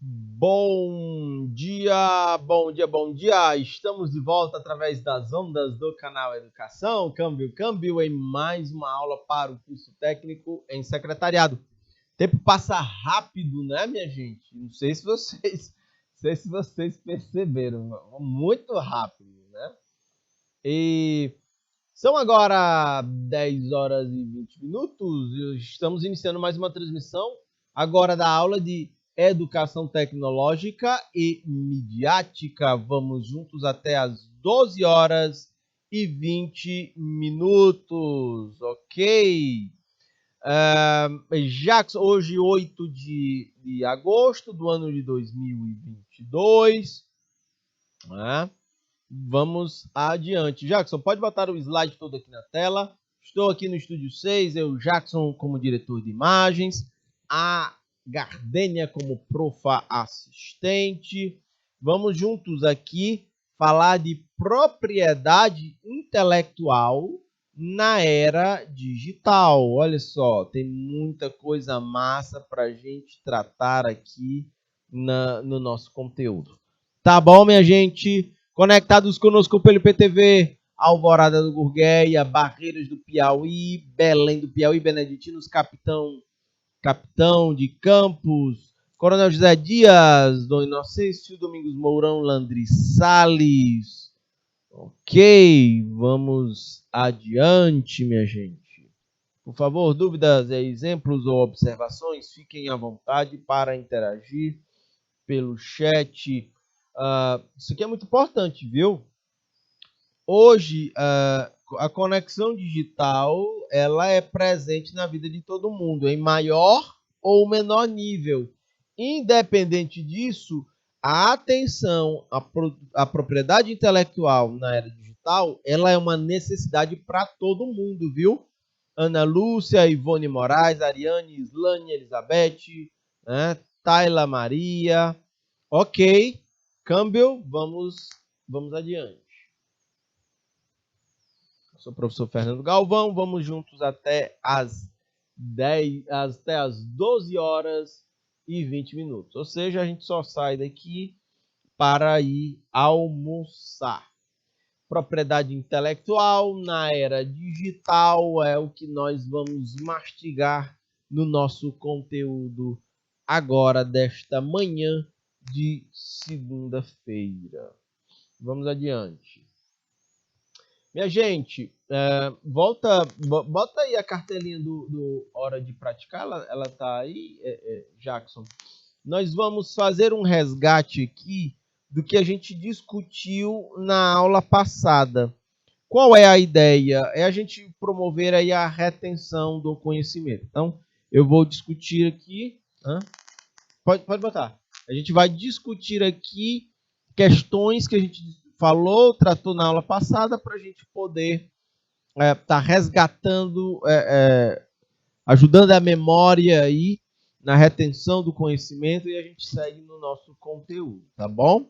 Bom dia, bom dia, bom dia! Estamos de volta através das ondas do canal Educação, câmbio em mais uma aula para o curso técnico em secretariado. O tempo passa rápido, né, minha gente? Não sei se vocês perceberam, muito rápido, né? E são agora 10 horas e 20 minutos, estamos iniciando mais uma transmissão, agora da aula de Educação Tecnológica e Midiática. Vamos juntos até as 12 horas e 20 minutos, ok? Jackson, hoje 8 de agosto do ano de 2022, né? Vamos adiante. Jackson, pode botar o slide todo aqui na tela. Estou aqui no Estúdio 6, eu, Jackson, como diretor de imagens, a Gardênia como profa assistente. Vamos juntos aqui falar de propriedade intelectual na era digital. Olha só, tem muita coisa massa para a gente tratar aqui no nosso conteúdo. Tá bom, minha gente? Conectados conosco pelo IPTV, Alvorada do Gurgueia, Barreiras do Piauí, Belém do Piauí, Beneditinos, Capitão de Campos, Coronel José Dias, Dom Inocêncio, Domingos Mourão, Landry Salles. Ok, vamos adiante, minha gente. Por favor, dúvidas, exemplos ou observações, fiquem à vontade para interagir pelo chat. Isso aqui é muito importante, viu? Hoje, a conexão digital ela é presente na vida de todo mundo, em maior ou menor nível. Independente disso, a atenção à propriedade intelectual na era digital ela é uma necessidade para todo mundo, viu? Ana Lúcia, Ivone Moraes, Ariane, Islane, Elizabeth, né? Tayla Maria. Ok, câmbio, vamos adiante. Eu sou o professor Fernando Galvão, vamos juntos até as 12 horas e 20 minutos. Ou seja, a gente só sai daqui para ir almoçar. Propriedade intelectual na era digital é o que nós vamos mastigar no nosso conteúdo agora desta manhã de segunda-feira. Vamos adiante. Minha gente, bota aí a cartelinha do Hora de Praticar, ela tá aí, Jackson. Nós vamos fazer um resgate aqui do que a gente discutiu na aula passada. Qual é a ideia? É a gente promover aí a retenção do conhecimento. Então, eu vou discutir aqui. Pode botar. A gente vai discutir aqui questões que a gente tratou na aula passada para a gente poder estar resgatando, ajudando a memória aí na retenção do conhecimento e a gente segue no nosso conteúdo, tá bom?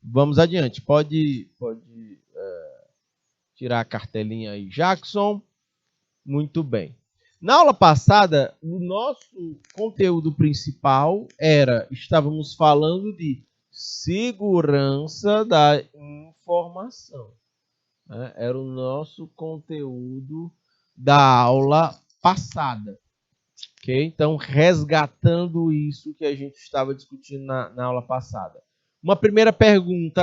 Vamos adiante. Pode tirar a cartelinha aí, Jackson. Muito bem. Na aula passada, o nosso conteúdo principal estávamos falando de segurança da informação. Era o nosso conteúdo da aula passada. Okay? Então, resgatando isso que a gente estava discutindo na aula passada. Uma primeira pergunta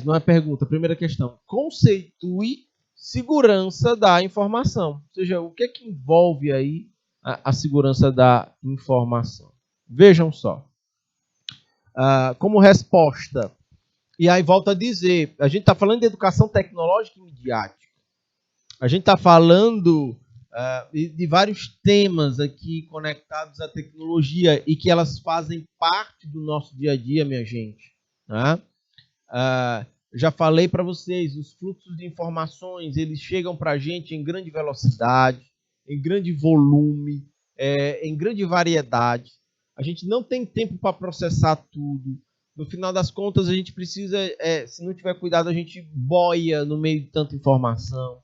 não é pergunta, primeira questão. Conceitue segurança da informação. Ou seja, o que é que envolve aí a segurança da informação? Vejam só. Como resposta, e aí volto a dizer, a gente está falando de educação tecnológica e midiática. A gente está falando de vários temas aqui conectados à tecnologia e que elas fazem parte do nosso dia a dia, minha gente. Né? Já falei para vocês, os fluxos de informações, eles chegam para a gente em grande velocidade, em grande volume, em grande variedade. A gente não tem tempo para processar tudo. No final das contas, a gente precisa, se não tiver cuidado, a gente boia no meio de tanta informação.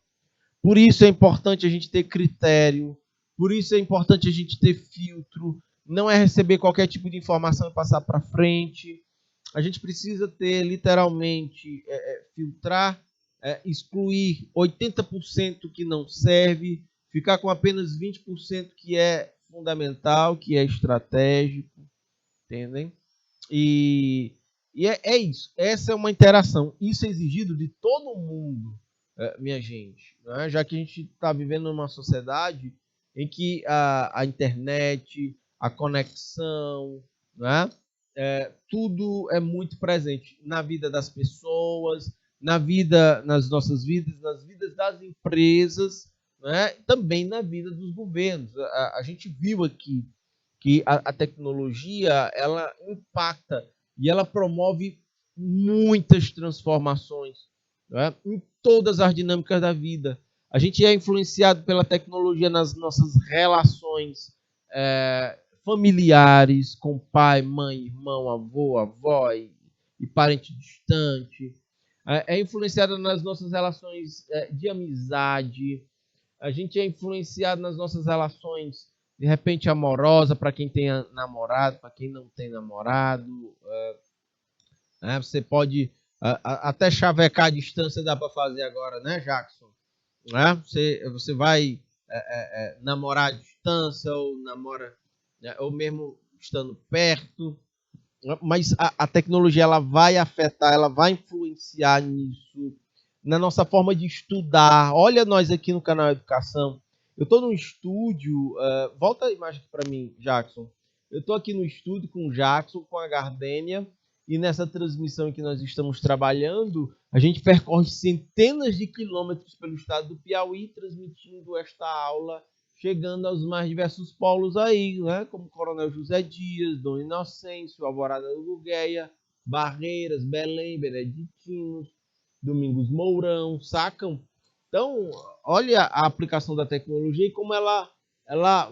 Por isso é importante a gente ter critério, por isso é importante a gente ter filtro não é receber qualquer tipo de informação e passar para frente. A gente precisa ter, literalmente, filtrar, excluir 80% que não serve, ficar com apenas 20% que é fundamental, que é estratégico, entendem? E é isso. Essa é uma interação. Isso é exigido de todo mundo, minha gente. Né? Já que a gente está vivendo numa sociedade em que a internet, a conexão, né? Tudo é muito presente na vida das pessoas, nas nossas vidas, nas vidas das empresas, né? Também na vida dos governos. A gente viu aqui que a tecnologia ela impacta e ela promove muitas transformações, né, em todas as dinâmicas da vida. A gente é influenciado pela tecnologia nas nossas relações familiares, com pai, mãe, irmão, avô, avó e parente distante. É influenciado nas nossas relações de amizade. A gente é influenciado nas nossas relações, de repente, amorosa, para quem tem namorado, para quem não tem namorado. Você pode até chavecar a distância, dá para fazer agora, né, Jackson? Você vai namorar à distância, ou namora, ou mesmo estando perto. Mas a tecnologia ela vai afetar, ela vai influenciar nisso, na nossa forma de estudar. Olha nós aqui no canal Educação. Eu estou no estúdio, volta a imagem para mim, Jackson. Eu estou aqui no estúdio com o Jackson, com a Gardênia, e nessa transmissão que nós estamos trabalhando, a gente percorre centenas de quilômetros pelo estado do Piauí, transmitindo esta aula, chegando aos mais diversos polos aí, né? Como Coronel José Dias, Dom Inocêncio, Alvorada do Gurgueia, Barreiras, Belém, Beneditinos, Domingos Mourão, sacam? Então, olha a aplicação da tecnologia e como ela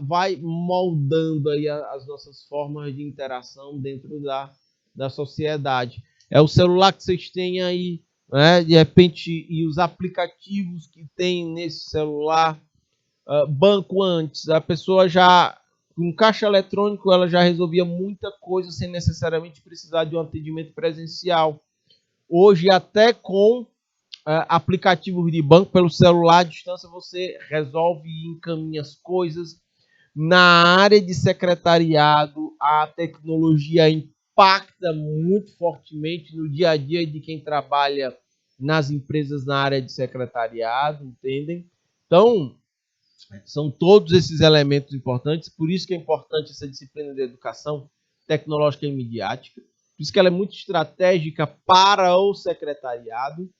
vai moldando aí as nossas formas de interação dentro da sociedade. É o celular que vocês têm aí, né? De repente, e os aplicativos que tem nesse celular. Banco antes, a pessoa já, com caixa eletrônico, ela já resolvia muita coisa sem necessariamente precisar de um atendimento presencial. Hoje, até com aplicativos de banco pelo celular à distância, você resolve e encaminha as coisas. Na área de secretariado, a tecnologia impacta muito fortemente no dia a dia de quem trabalha nas empresas na área de secretariado, entendem? Então, são todos esses elementos importantes, por isso que é importante essa disciplina de educação tecnológica e midiática, por isso que ela é muito estratégica para o secretariado.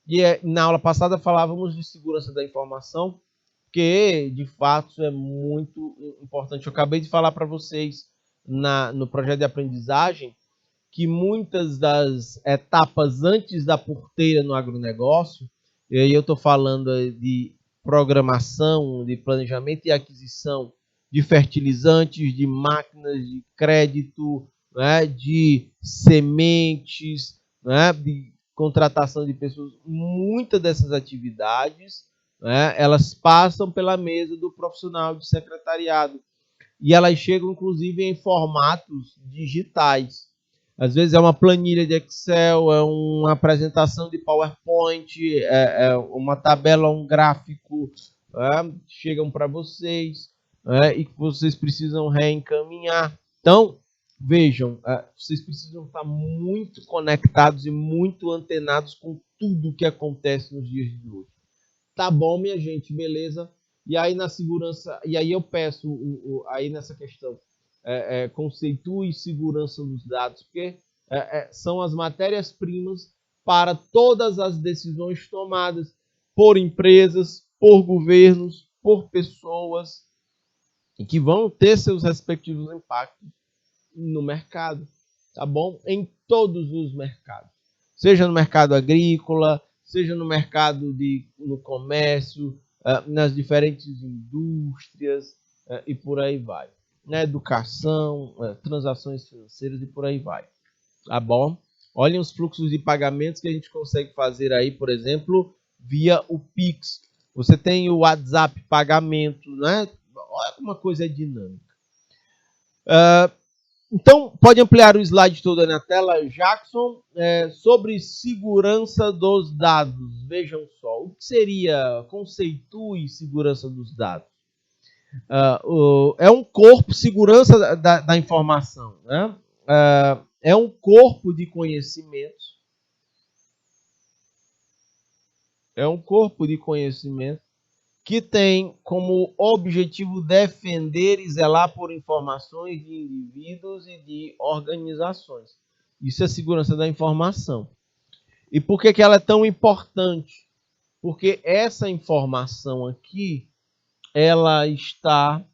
E na aula passada falávamos de segurança da informação, que de fato é muito importante. Eu acabei de falar para vocês no projeto de aprendizagem que muitas das etapas antes da porteira no agronegócio, e aí eu estou falando de programação, de planejamento e aquisição de fertilizantes, de máquinas de crédito, né, de sementes, né, de contratação de pessoas. Muitas dessas atividades, né, elas passam pela mesa do profissional de secretariado e elas chegam inclusive em formatos digitais. Às vezes é uma planilha de Excel, é uma apresentação de PowerPoint, é uma tabela, um gráfico, chegam para vocês e que vocês precisam reencaminhar. Então, vejam, vocês precisam estar muito conectados e muito antenados com tudo que acontece nos dias de hoje. Tá bom, minha gente, beleza? E aí na segurança, e aí eu peço, aí nessa questão, conceitue segurança dos dados, porque são as matérias-primas para todas as decisões tomadas por empresas, por governos, por pessoas, e que vão ter seus respectivos impactos no mercado, tá bom? Em todos os mercados, seja no mercado agrícola, seja no mercado no comércio, nas diferentes indústrias e por aí vai. Na educação, transações financeiras e por aí vai. Tá bom? Olhem os fluxos de pagamentos que a gente consegue fazer aí, por exemplo, via o Pix. Você tem o WhatsApp pagamento, né? Olha como uma coisa é dinâmica. Então, pode ampliar o slide todo aí na tela, Jackson, sobre segurança dos dados. Vejam só, o que seria, conceitue segurança dos dados. É um corpo, segurança da informação, né? É um corpo de conhecimentos. É um corpo de conhecimento que tem como objetivo defender e zelar por informações de indivíduos e de organizações. Isso é segurança da informação. E por que ela é tão importante? Porque essa informação aqui, ela está,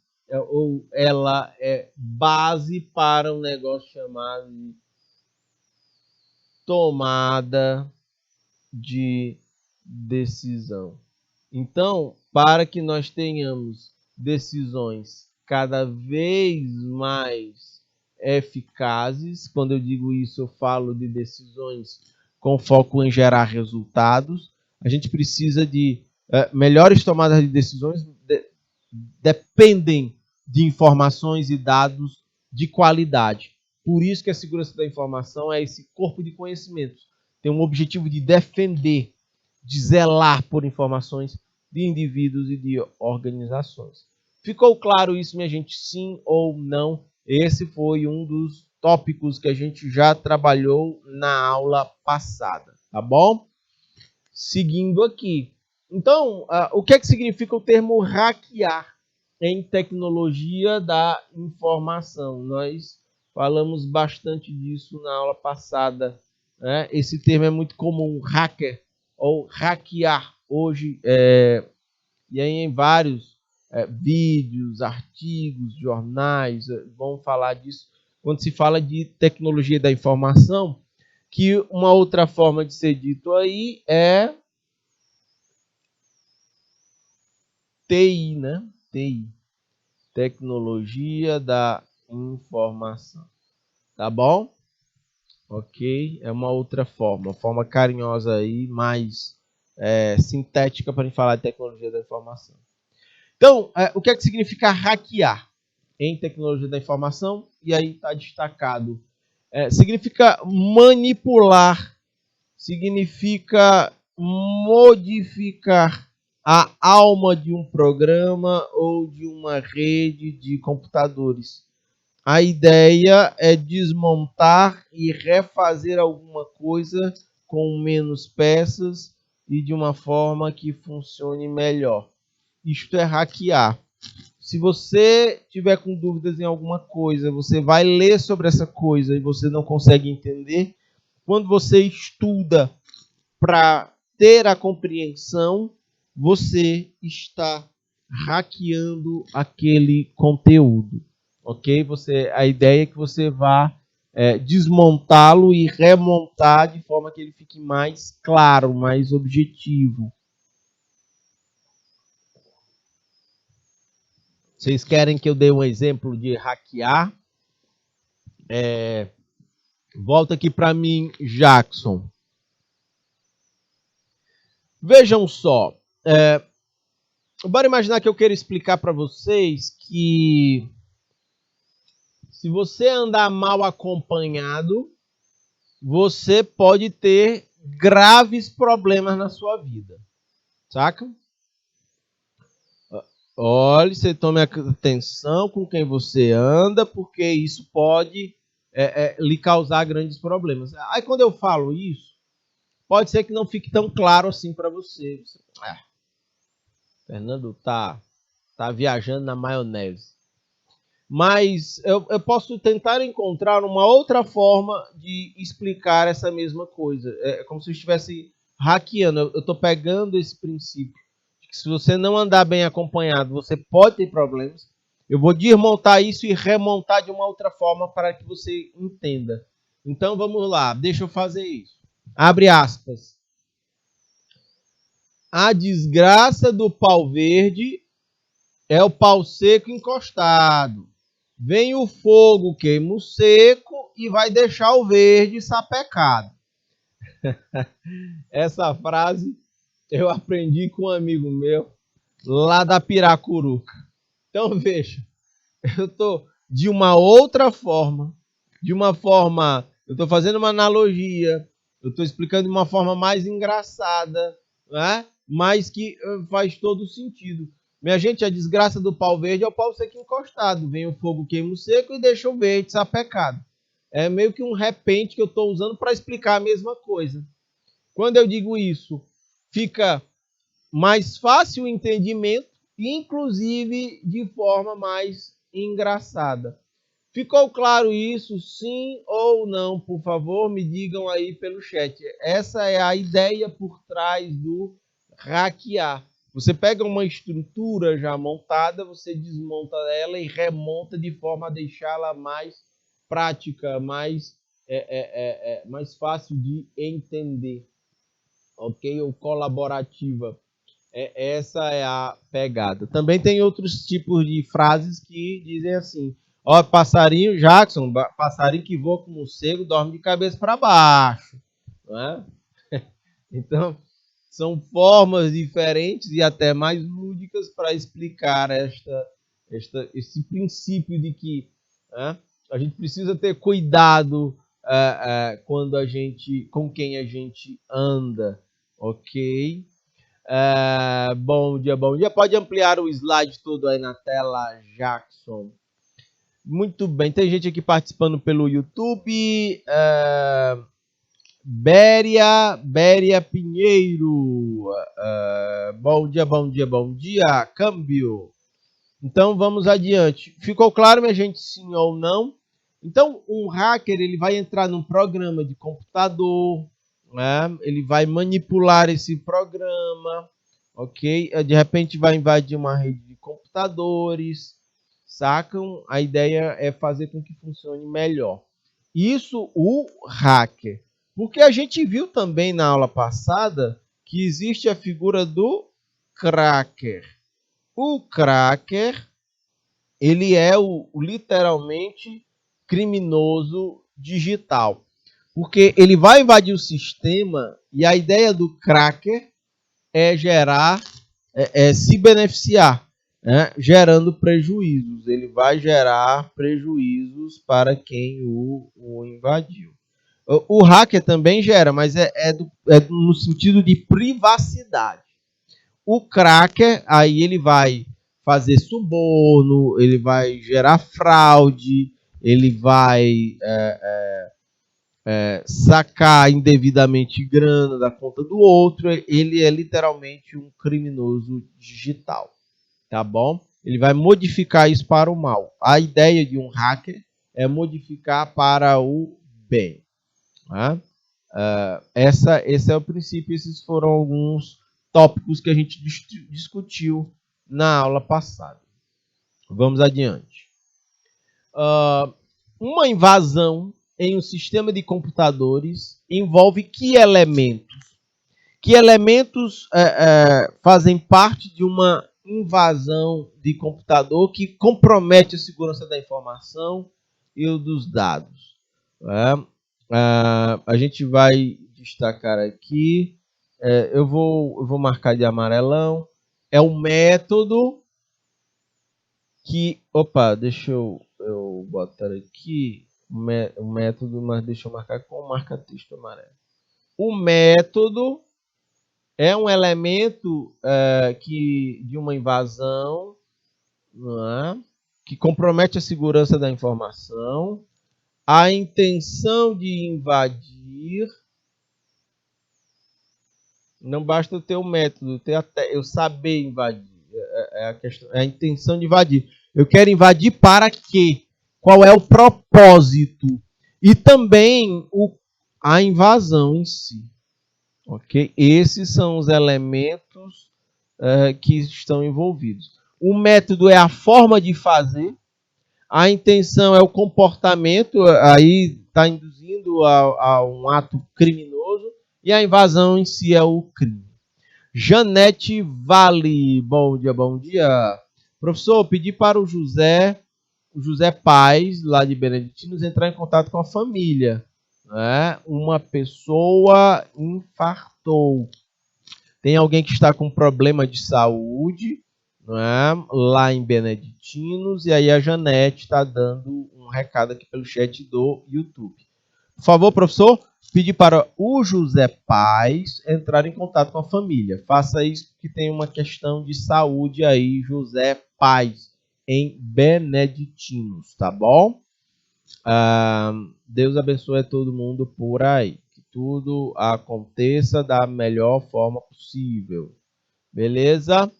ou ela é base para um negócio chamado de tomada de decisão. Então, para que nós tenhamos decisões cada vez mais eficazes, quando eu digo isso, eu falo de decisões com foco em gerar resultados, a gente precisa de melhores tomadas de decisões, dependem de informações e dados de qualidade. Por isso que a segurança da informação é esse corpo de conhecimentos. Tem um objetivo de defender, de zelar por informações de indivíduos e de organizações. Ficou claro isso, minha gente? Sim ou não? Esse foi um dos tópicos que a gente já trabalhou na aula passada, tá bom? Seguindo aqui. Então, o que é que significa o termo hackear em tecnologia da informação? Nós falamos bastante disso na aula passada, né? Esse termo é muito comum, hacker ou hackear hoje, e aí em vários vídeos, artigos, jornais vão falar disso. Quando se fala de tecnologia da informação, que uma outra forma de ser dito aí é TI, né? TI, tecnologia da informação. Tá bom? Ok? É uma outra forma carinhosa aí, mais sintética para a gente falar de tecnologia da informação. Então, o que é que significa hackear em tecnologia da informação? E aí está destacado. Significa manipular, significa modificar a alma de um programa ou de uma rede de computadores. A ideia é desmontar e refazer alguma coisa com menos peças e de uma forma que funcione melhor. Isto é hackear. Se você tiver com dúvidas em alguma coisa, você vai ler sobre essa coisa e você não consegue entender. Quando você estuda para ter a compreensão, você está hackeando aquele conteúdo, ok? A ideia é que você vá desmontá-lo e remontar de forma que ele fique mais claro, mais objetivo. Vocês querem que eu dê um exemplo de hackear? Volta aqui para mim, Jackson. Vejam só. Bora imaginar que eu quero explicar para vocês que se você andar mal acompanhado, você pode ter graves problemas na sua vida. Saca? Olhe, você tome atenção com quem você anda, porque isso pode lhe causar grandes problemas. Aí quando eu falo isso, pode ser que não fique tão claro assim para você. Fernando tá viajando na maionese. Mas eu posso tentar encontrar uma outra forma de explicar essa mesma coisa. É como se eu estivesse hackeando. Eu estou pegando esse princípio de que se você não andar bem acompanhado, você pode ter problemas. Eu vou desmontar isso e remontar de uma outra forma para que você entenda. Então vamos lá, deixa eu fazer isso. Abre aspas. A desgraça do pau verde é o pau seco encostado. Vem o fogo, queima o seco e vai deixar o verde sapecado. Essa frase eu aprendi com um amigo meu lá da Piracuruca. Então veja, eu estou de uma outra forma, de uma forma, eu estou fazendo uma analogia, eu estou explicando de uma forma mais engraçada, né? Mas que faz todo sentido. Minha gente, a desgraça do pau verde é o pau seco encostado. Vem o fogo, queima o seco e deixa o verde sapecado. É meio que um repente que eu estou usando para explicar a mesma coisa. Quando eu digo isso, fica mais fácil o entendimento, inclusive de forma mais engraçada. Ficou claro isso? Sim ou não? Por favor, me digam aí pelo chat. Essa é a ideia por trás do hackear. Você pega uma estrutura já montada, você desmonta ela e remonta de forma a deixá-la mais prática, mais fácil de entender, ok? Ou colaborativa. Essa é a pegada. Também tem outros tipos de frases que dizem assim: ó, passarinho, Jackson, passarinho que voa com morcego dorme de cabeça para baixo. Não é? Então, são formas diferentes e até mais lúdicas para explicar esse princípio de que a gente precisa ter cuidado quando com quem a gente anda, ok? Bom dia, bom dia. Pode ampliar o slide todo aí na tela, Jackson. Muito bem, tem gente aqui participando pelo YouTube. Béria Pinheiro. Bom dia, bom dia, bom dia. Câmbio. Então vamos adiante. Ficou claro, minha gente, sim ou não? Então, um hacker ele vai entrar num programa de computador, né? Ele vai manipular esse programa, ok? De repente vai invadir uma rede de computadores, sacam? A ideia é fazer com que funcione melhor. Isso o hacker. Porque a gente viu também na aula passada que existe a figura do cracker. O cracker, ele é literalmente criminoso digital. Porque ele vai invadir o sistema e a ideia do cracker é se beneficiar, né? Gerando prejuízos. Ele vai gerar prejuízos para quem o invadiu. O hacker também gera, mas no sentido de privacidade. O cracker, aí ele vai fazer suborno, ele vai gerar fraude, ele vai sacar indevidamente grana da conta do outro. Ele é literalmente um criminoso digital, tá bom? Ele vai modificar isso para o mal. A ideia de um hacker é modificar para o bem. Tá? Esse é o princípio. Esses foram alguns tópicos que a gente discutiu na aula passada. Vamos adiante. Uma invasão em um sistema de computadores envolve que elementos? Que elementos fazem parte de uma invasão de computador que compromete a segurança da informação e dos dados? A gente vai destacar aqui, eu vou marcar de amarelão, é um método que, deixa eu botar aqui o método, mas deixa eu marcar com marca-texto amarelo. O método é um elemento de uma invasão, que compromete a segurança da informação. A intenção de invadir, não basta eu ter o método, eu saber invadir. É a intenção de invadir. Eu quero invadir para quê? Qual é o propósito? E também a invasão em si. Ok? Esses são os elementos que estão envolvidos. O método é a forma de fazer. A intenção é o comportamento, aí está induzindo a um ato criminoso, e a invasão em si é o crime. Janete Vale, bom dia, bom dia. Professor, pedi para o José Paz, lá de Beneditinos, entrar em contato com a família. Né? Uma pessoa infartou. Tem alguém que está com problema de saúde, né, lá em Beneditinos, e aí a Janete está dando um recado aqui pelo chat do YouTube. Por favor, professor, pedir para o José Paz entrar em contato com a família. Faça isso porque tem uma questão de saúde aí, José Paz, em Beneditinos, tá bom? Deus abençoe a todo mundo por aí. Que tudo aconteça da melhor forma possível. Beleza?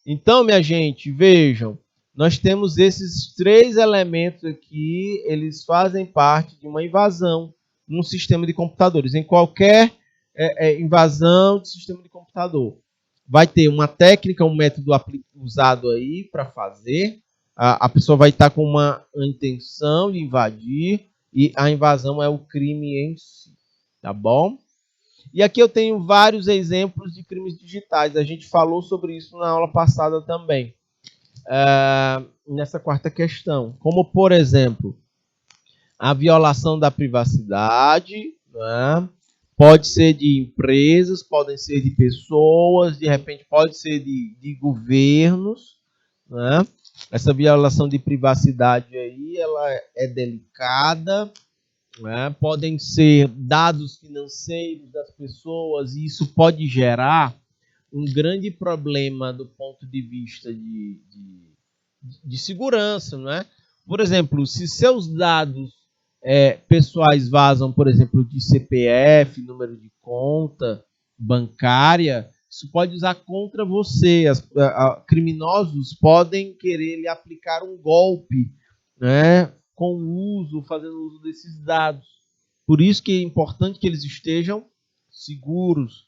Então, minha gente, vejam, nós temos esses 3 elementos aqui, eles fazem parte de uma invasão num sistema de computadores. Em qualquer invasão de sistema de computador, vai ter uma técnica, um método usado aí para fazer. A pessoa vai estar com uma intenção de invadir e a invasão é o crime em si, tá bom? E aqui eu tenho vários exemplos de crimes digitais. A gente falou sobre isso na aula passada também, nessa quarta questão. Como, por exemplo, a violação da privacidade, né? Pode ser de empresas, podem ser de pessoas, de repente pode ser de governos, né? Essa violação de privacidade aí, ela é delicada, né? Podem ser dados financeiros das pessoas e isso pode gerar um grande problema do ponto de vista de segurança, não é? Por exemplo, se seus dados pessoais vazam, por exemplo, de CPF, número de conta bancária, isso pode usar contra você. Criminosos podem querer lhe aplicar um golpe, né, fazendo uso desses dados. Por isso que é importante que eles estejam seguros.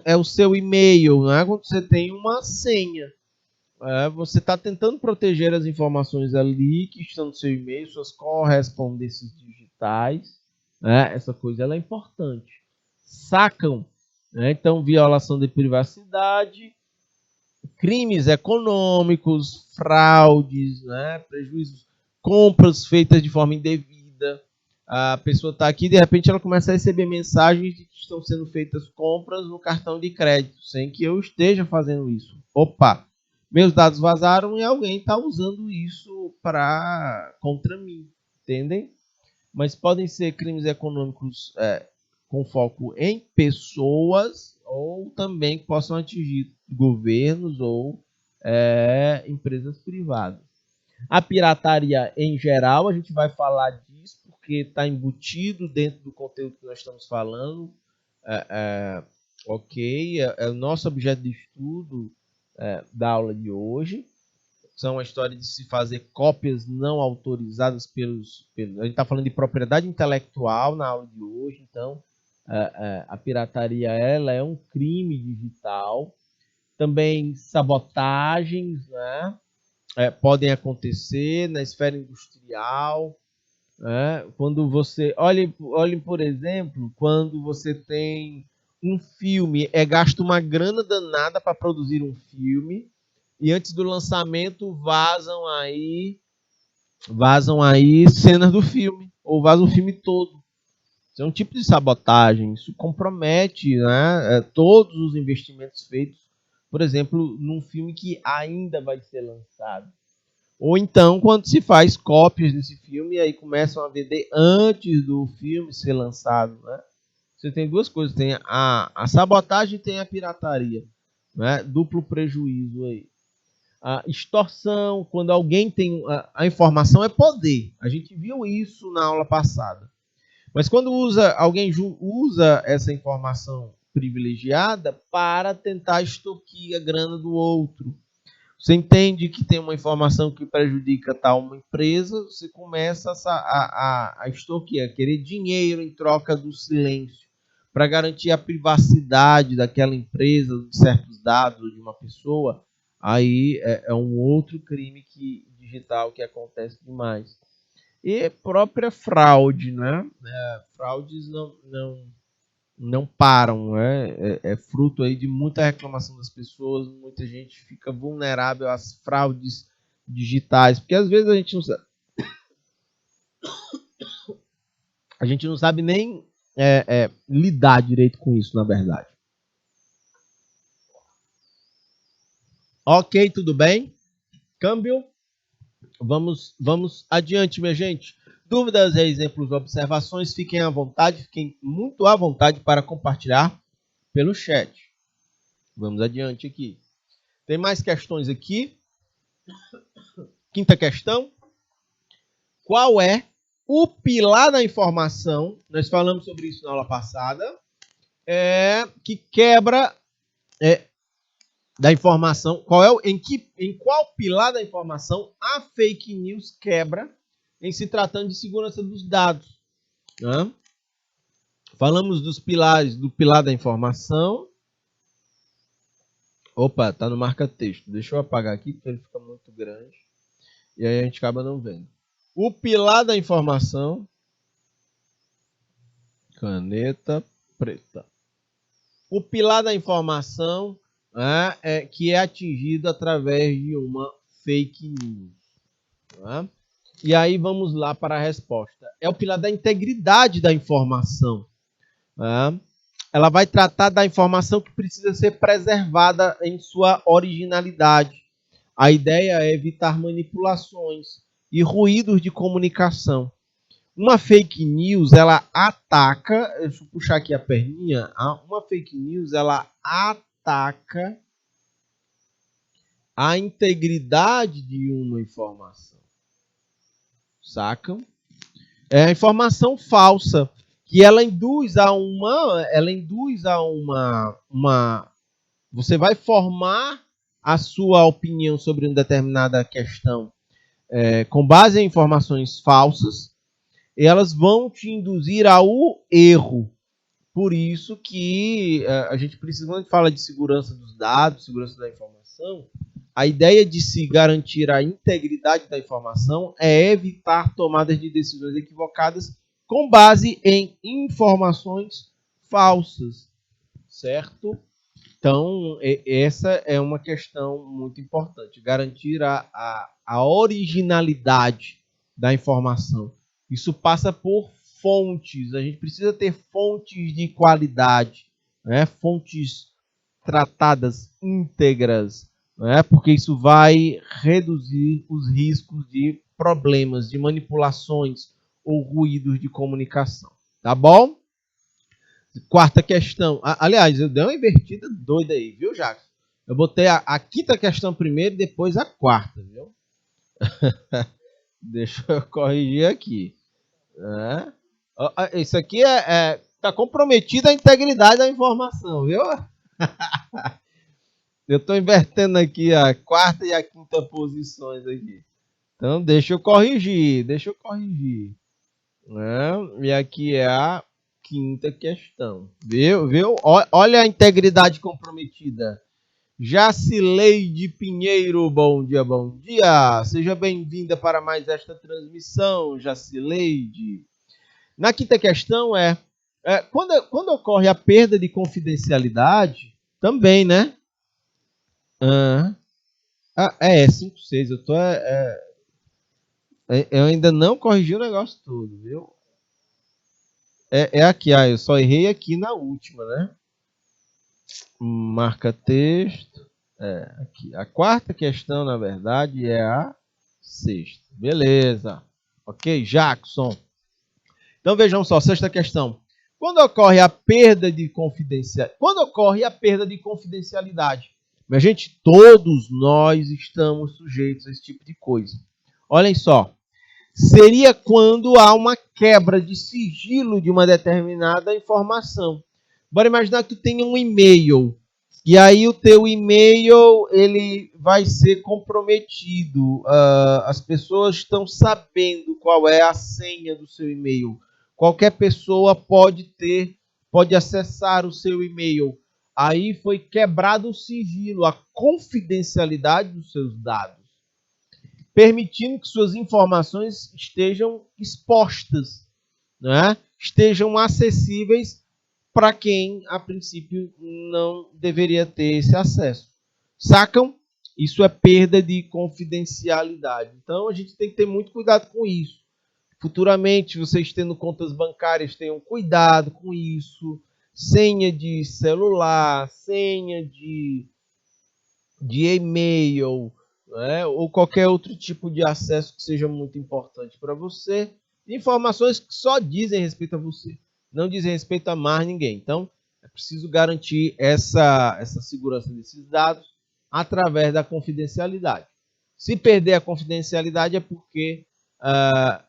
É o seu e-mail, não é? Quando você tem uma senha. Você está tentando proteger as informações ali que estão no seu e-mail, suas correspondências digitais. Né? Essa coisa ela é importante. Sacam? Né? Então, violação de privacidade, crimes econômicos, fraudes, né? Prejuízos, compras feitas de forma indevida. A pessoa está aqui e de repente ela começa a receber mensagens de que estão sendo feitas compras no cartão de crédito, sem que eu esteja fazendo isso. Opa! Meus dados vazaram e alguém está usando isso contra mim, entendem? Mas podem ser crimes econômicos com foco em pessoas ou também que possam atingir governos ou empresas privadas. A pirataria em geral, a gente vai falar disso porque está embutido dentro do conteúdo que nós estamos falando. Ok, é o nosso objeto de estudo da aula de hoje. São a história de se fazer cópias não autorizadas pelos a gente está falando de propriedade intelectual na aula de hoje, então a pirataria ela é um crime digital. Também sabotagens, né? Podem acontecer na esfera industrial. Quando você olhe, por exemplo, quando você tem um filme, gasto uma grana danada para produzir um filme e antes do lançamento vazam aí cenas do filme ou vazam o filme todo. Isso é um tipo de sabotagem. Isso compromete, né, todos os investimentos feitos, por exemplo, num filme que ainda vai ser lançado. Ou então, quando se faz cópias desse filme e aí começam a vender antes do filme ser lançado, né? Você tem duas coisas, tem a sabotagem e tem a pirataria, né? Duplo prejuízo aí. A extorsão, quando alguém tem a informação é poder. A gente viu isso na aula passada. Mas quando alguém usa essa informação privilegiada para tentar extorquir a grana do outro. Você entende que tem uma informação que prejudica tal uma empresa, você começa a extorquir, a querer dinheiro em troca do silêncio, para garantir a privacidade daquela empresa, de certos dados de uma pessoa. Aí é um outro crime digital que acontece demais. E própria fraude, né? Fraudes não param, é fruto aí de muita reclamação das pessoas, muita gente fica vulnerável às fraudes digitais, porque às vezes a gente não sabe nem lidar direito com isso, na verdade. Ok, tudo bem? Câmbio. Vamos adiante, minha gente. Dúvidas, exemplos, observações, fiquem à vontade, fiquem muito à vontade para compartilhar pelo chat. Vamos adiante aqui. Tem mais questões aqui. Quinta questão. Qual é o pilar da informação? Nós falamos sobre isso na aula passada. Que quebra da informação. Em qual pilar da informação a fake news quebra em se tratando de segurança dos dados? Né? Falamos dos pilares, do pilar da informação. Opa, tá no marca-texto. Deixa eu apagar aqui porque ele fica muito grande. E aí a gente acaba não vendo. O pilar da informação. Caneta preta. O pilar da informação que é atingido através de uma fake news. Né? E aí vamos lá para a resposta. É o pilar da integridade da informação. Né? Ela vai tratar da informação que precisa ser preservada em sua originalidade. A ideia é evitar manipulações e ruídos de comunicação. Uma fake news, ela ataca, deixa eu puxar aqui a perninha, uma fake news, ela ataca a integridade de uma informação. Sacam? É a informação falsa, que ela induz a uma você vai formar a sua opinião sobre uma determinada questão com base em informações falsas, e elas vão te induzir ao erro. Por isso que a gente precisa, quando a gente fala de segurança dos dados, segurança da informação, a ideia de se garantir a integridade da informação é evitar tomadas de decisões equivocadas com base em informações falsas, certo? Então, essa é uma questão muito importante, garantir a originalidade da informação. Isso passa por fontes, a gente precisa ter fontes de qualidade, né? Fontes tratadas íntegras, né? Porque isso vai reduzir os riscos de problemas, de manipulações ou ruídos de comunicação. Tá bom? Quarta questão. Aliás, eu dei uma invertida doida aí, viu, Jacques? Eu botei a quinta questão primeiro e depois a quarta, viu? Deixa eu corrigir aqui. Isso aqui tá comprometido a integridade da informação, viu? Eu estou invertendo aqui a quarta e a quinta posições aqui. Então, deixa eu corrigir. E aqui é a quinta questão. Viu? Olha a integridade comprometida. Jacileide Pinheiro, bom dia, bom dia. Seja bem-vinda para mais esta transmissão, Jacileide. Na quinta questão quando ocorre a perda de confidencialidade, também, né? 5, 6. Eu ainda não corrigi o negócio todo, viu? Aqui, eu só errei aqui na última, né? Marca texto. Aqui. A quarta questão, na verdade, é a sexta. Beleza. Ok, Jackson. Então vejam só, sexta questão. Quando ocorre a perda de confidencialidade, minha gente, todos nós estamos sujeitos a esse tipo de coisa. Olhem só. Seria quando há uma quebra de sigilo de uma determinada informação. Bora imaginar que tu tenha um e-mail. E aí o teu e-mail ele vai ser comprometido. As pessoas estão sabendo qual é a senha do seu e-mail. Qualquer pessoa pode acessar o seu e-mail. Aí foi quebrado o sigilo, a confidencialidade dos seus dados, permitindo que suas informações estejam expostas, né? Estejam acessíveis para quem, a princípio, não deveria ter esse acesso. Sacam? Isso é perda de confidencialidade. Então, a gente tem que ter muito cuidado com isso. Futuramente, vocês tendo contas bancárias, tenham cuidado com isso. Senha de celular, senha de e-mail, né, ou qualquer outro tipo de acesso que seja muito importante para você, informações que só dizem respeito a você, não dizem respeito a mais ninguém. Então, é preciso garantir essa segurança desses dados através da confidencialidade. Se perder a confidencialidade é porque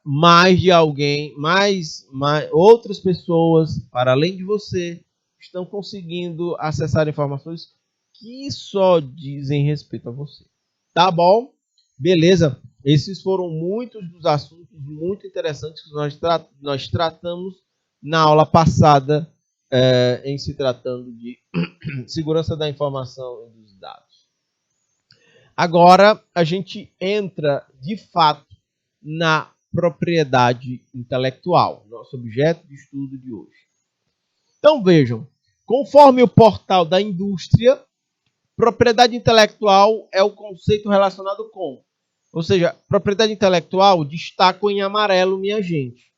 mais de alguém, mais outras pessoas, para além de você, estão conseguindo acessar informações que só dizem respeito a você. Tá bom? Beleza. Esses foram muitos dos assuntos muito interessantes que nós tratamos na aula passada, em se tratando de segurança da informação e dos dados. Agora, a gente entra, de fato, na propriedade intelectual, nosso objeto de estudo de hoje. Então, vejam, conforme o portal da indústria, propriedade intelectual é o conceito relacionado com. Ou seja, propriedade intelectual, destaco em amarelo, minha gente.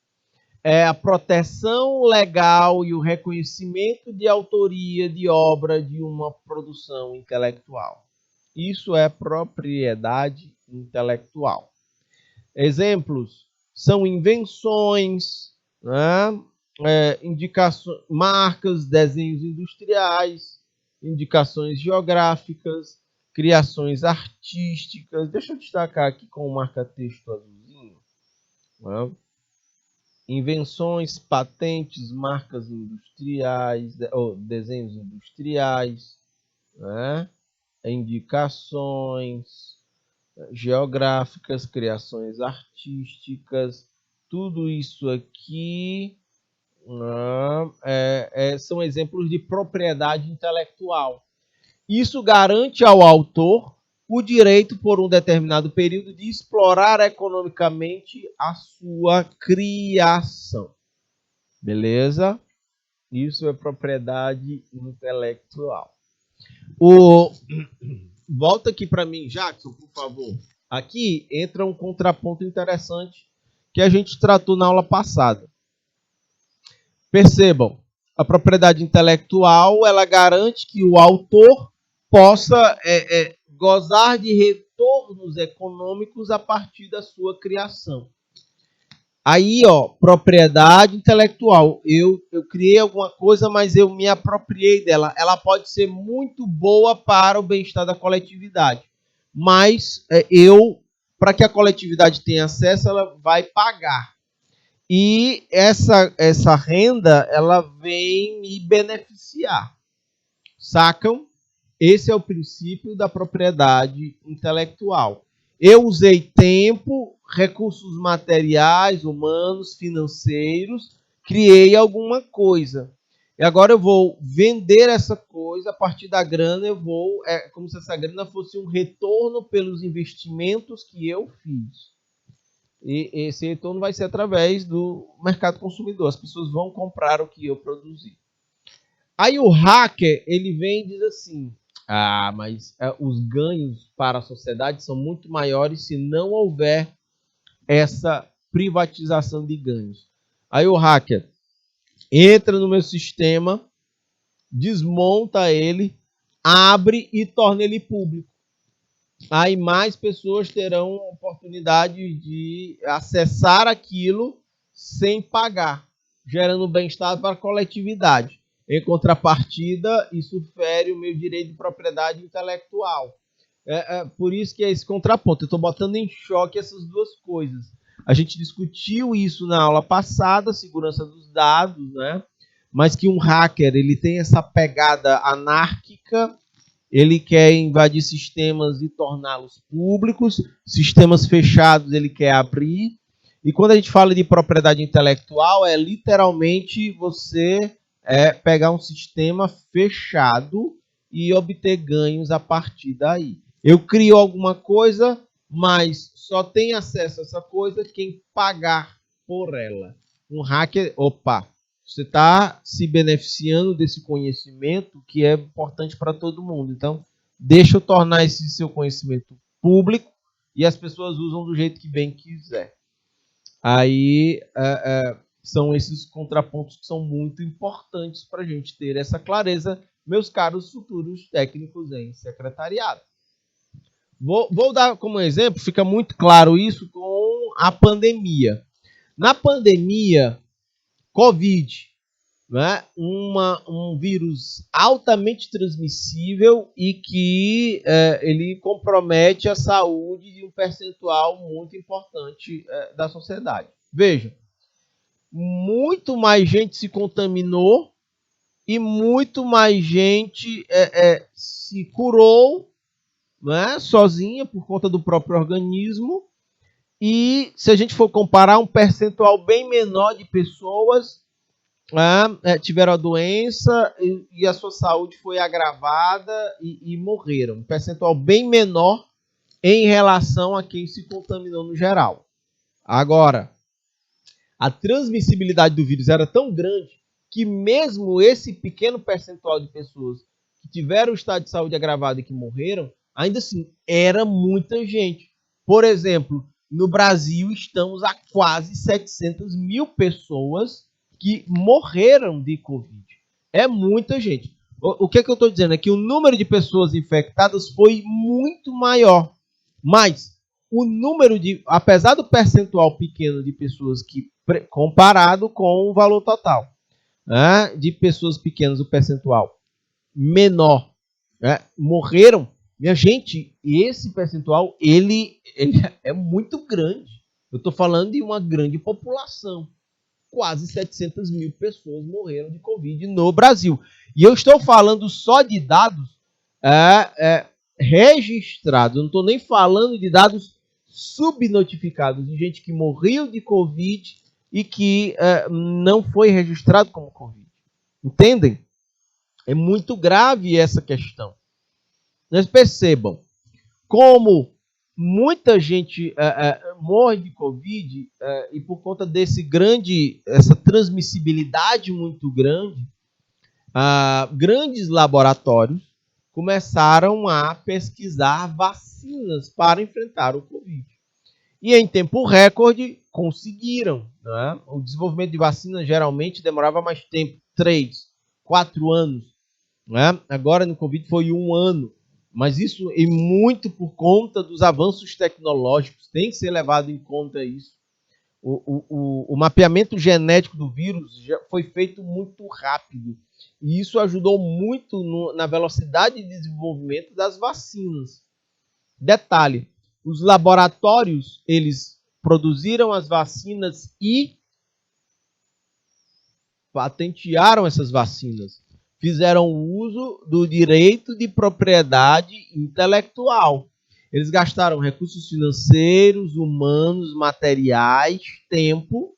É a proteção legal e o reconhecimento de autoria de obra de uma produção intelectual. Isso é propriedade intelectual. Exemplos são invenções, né? Indicações, marcas, desenhos industriais, indicações geográficas, criações artísticas. Deixa eu destacar aqui com o marca-texto azulzinho. Né? Invenções, patentes, marcas industriais, ou desenhos industriais, né? Indicações geográficas, criações artísticas, tudo isso aqui são exemplos de propriedade intelectual. Isso garante ao autor o direito, por um determinado período, de explorar economicamente a sua criação. Beleza? Isso é propriedade intelectual. Volta aqui para mim, Jackson, por favor. Aqui entra um contraponto interessante que a gente tratou na aula passada. Percebam, a propriedade intelectual ela garante que o autor possa gozar de retornos econômicos a partir da sua criação. Aí, propriedade intelectual. Eu criei alguma coisa, mas eu me apropriei dela. Ela pode ser muito boa para o bem-estar da coletividade. Mas para que a coletividade tenha acesso, ela vai pagar. E essa renda, ela vem me beneficiar. Sacam? Esse é o princípio da propriedade intelectual. Eu usei tempo, recursos materiais, humanos, financeiros, criei alguma coisa. E agora eu vou vender essa coisa, a partir da grana é como se essa grana fosse um retorno pelos investimentos que eu fiz. E esse retorno vai ser através do mercado consumidor. As pessoas vão comprar o que eu produzi. Aí o hacker, ele vem e diz assim, mas os ganhos para a sociedade são muito maiores se não houver essa privatização de ganhos. Aí o hacker entra no meu sistema, desmonta ele, abre e torna ele público. Aí mais pessoas terão a oportunidade de acessar aquilo sem pagar, gerando bem-estar para a coletividade. Em contrapartida, isso fere o meu direito de propriedade intelectual. Por isso que é esse contraponto. Eu estou botando em choque essas duas coisas. A gente discutiu isso na aula passada, segurança dos dados, né? Mas que um hacker ele tem essa pegada anárquica, ele quer invadir sistemas e torná-los públicos, sistemas fechados ele quer abrir. E quando a gente fala de propriedade intelectual, é literalmente você pegar um sistema fechado e obter ganhos a partir daí. Eu crio alguma coisa, mas só tem acesso a essa coisa quem pagar por ela. Um hacker, você está se beneficiando desse conhecimento que é importante para todo mundo. Então, deixa eu tornar esse seu conhecimento público e as pessoas usam do jeito que bem quiser. Aí são esses contrapontos que são muito importantes para a gente ter essa clareza, meus caros futuros técnicos em secretariado. Vou dar como exemplo, fica muito claro isso com a pandemia. Na pandemia, Covid, né, um vírus altamente transmissível e que ele compromete a saúde de um percentual muito importante da sociedade. Veja, muito mais gente se contaminou e muito mais gente se curou, né, sozinha por conta do próprio organismo. E se a gente for comparar, um percentual bem menor de pessoas tiveram a doença e a sua saúde foi agravada e morreram. Um percentual bem menor em relação a quem se contaminou no geral. Agora, a transmissibilidade do vírus era tão grande que mesmo esse pequeno percentual de pessoas que tiveram o estado de saúde agravado e que morreram, ainda assim, era muita gente. Por exemplo, no Brasil estamos a quase 700 mil pessoas que morreram de Covid. É muita gente. O que eu estou dizendo é que o número de pessoas infectadas foi muito maior. Mas o número apesar do percentual pequeno de pessoas que comparado com o valor total, né, de pessoas pequenas, o percentual menor, né, morreram, minha gente, esse percentual ele é muito grande. Eu estou falando de uma grande população. Quase 700 mil pessoas morreram de Covid no Brasil. E eu estou falando só de dados registrados. Eu não estou nem falando de dados subnotificados, de gente que morreu de Covid e que não foi registrado como Covid. Entendem? É muito grave essa questão. Mas percebam, como muita gente morre de Covid e por conta essa transmissibilidade muito grande, grandes laboratórios começaram a pesquisar vacinas para enfrentar o Covid. E em tempo recorde conseguiram. Né? O desenvolvimento de vacinas geralmente demorava mais tempo, 3, 4 anos. Né? Agora no Covid foi 1 ano. Mas isso é muito por conta dos avanços tecnológicos. Tem que ser levado em conta isso. O mapeamento genético do vírus já foi feito muito rápido. E isso ajudou muito na velocidade de desenvolvimento das vacinas. Detalhe, os laboratórios, eles produziram as vacinas e patentearam essas vacinas. Fizeram uso do direito de propriedade intelectual. Eles gastaram recursos financeiros, humanos, materiais, tempo,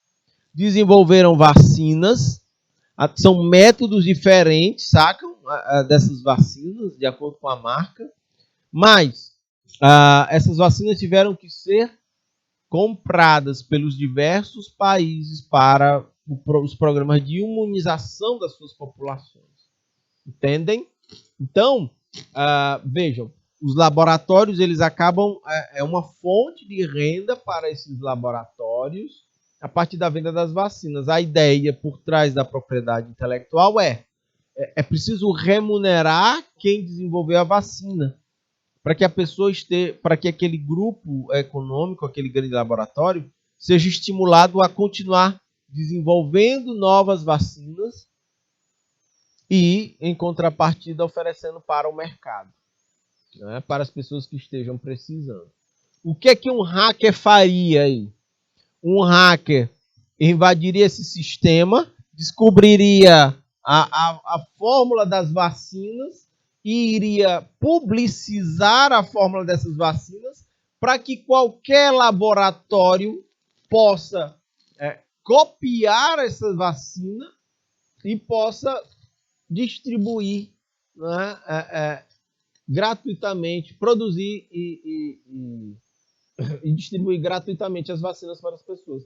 desenvolveram vacinas. São métodos diferentes, sacam? Dessas vacinas, de acordo com a marca. Mas essas vacinas tiveram que ser compradas pelos diversos países para os programas de imunização das suas populações. Entendem? Então, vejam, os laboratórios, eles acabam, é uma fonte de renda para esses laboratórios a partir da venda das vacinas. A ideia por trás da propriedade intelectual é preciso remunerar quem desenvolveu a vacina, para que a pessoa para que aquele grupo econômico, aquele grande laboratório, seja estimulado a continuar desenvolvendo novas vacinas e, em contrapartida, oferecendo para o mercado, né, para as pessoas que estejam precisando. O que é que um hacker faria aí? Um hacker invadiria esse sistema, descobriria a fórmula das vacinas e iria publicizar a fórmula dessas vacinas para que qualquer laboratório possa copiar essa vacina e possa distribuir, né, gratuitamente, produzir e distribuir gratuitamente as vacinas para as pessoas.